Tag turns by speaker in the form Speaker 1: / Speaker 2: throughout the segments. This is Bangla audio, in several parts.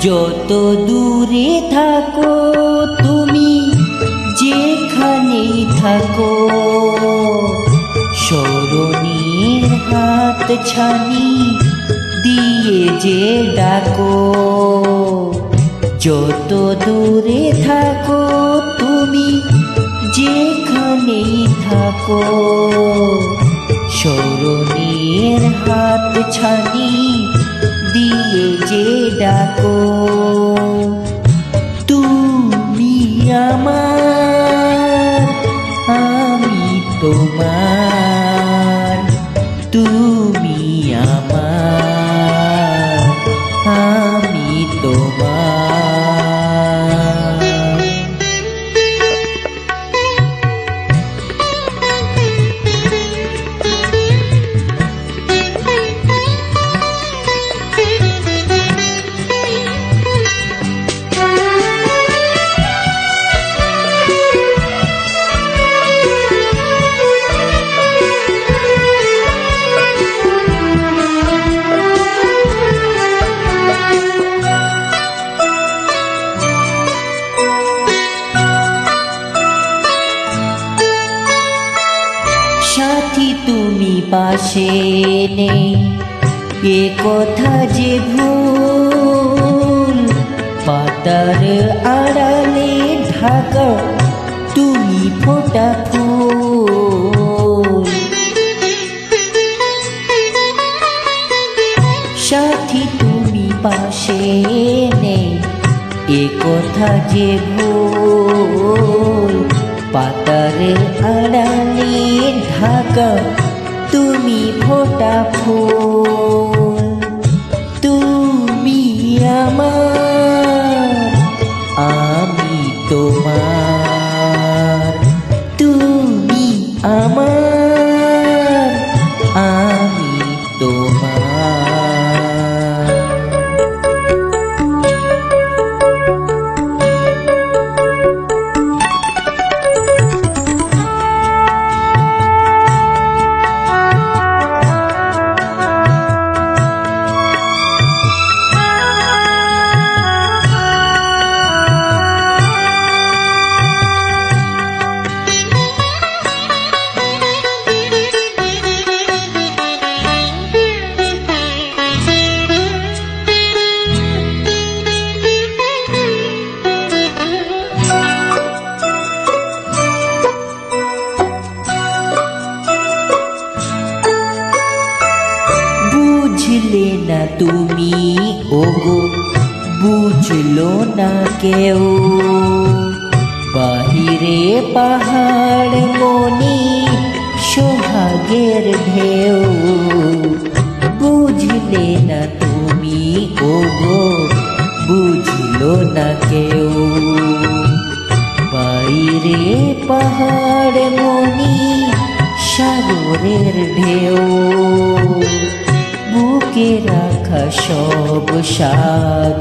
Speaker 1: যত দূরে থাকো তুমি, যেখানেই থাকো, স্মরণের হাত ছানি দিয়ে যে ডাকো। যত দূরে থাকো তুমি, যেখানেই থাকো, স্মরণের হাত ছানি দিয়ে যে ডাকো। তুমি আমার, আমি তোমার, তুমি আমার, আমি তোমার। সাথী তুমি পাশে নেই, এ কথা যে ভুল। পাতার আড়ালে ঢাকা তুমি ফোটা ফুল। সাথী তুমি পাশে নেই, এ কথা যে ভুল। পাতার আড়ালে ঢাকা তুমি ফোটা ফুল। তুমি আমার, আমি তোমার, তুমি আমার, আমি তোমার। বুঝলে না তুমি ওগো, বুঝলো না কেউ। বাহিরে পাহাড় মনি সোহাগের ঢেউ। বুঝলে না তুমি ওগো, বুঝলো না কেউ। বাইরে পাহাড় মনি সাগরের ঢেউ। বুকে রাখা সব স্বাদ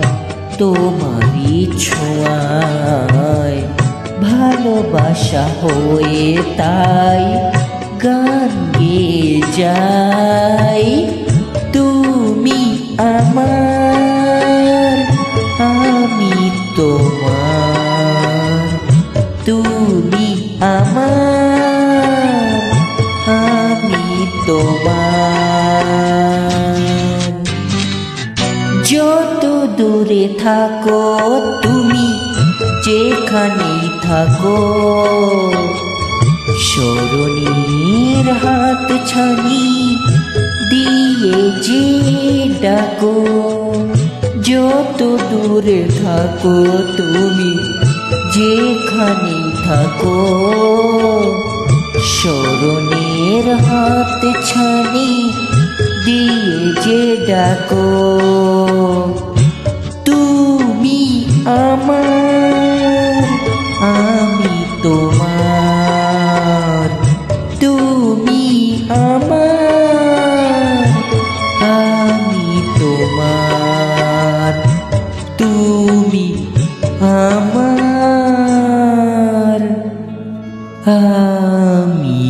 Speaker 1: তোমারই ছোঁয়ায়। ভালোবাসা হয়ে তাই গান গেয়ে যাই। তুমি আমার, আমি তোমার, তুমি আমার, আমি তোমার। যত দূরে থাকো তুমি, যেখানেই থাকো, স্মরণের হাত ছানি দিয়ে যে ডাকো। যত দূরে থাকো তুমি, যেখানেই থাকো, স্মরণের হাত ছানি দিয়ে যে ডাকো। তুমি আমার, আমি তোমার, তুমি আমার, আমি তোমার, তুমি আমার, আমি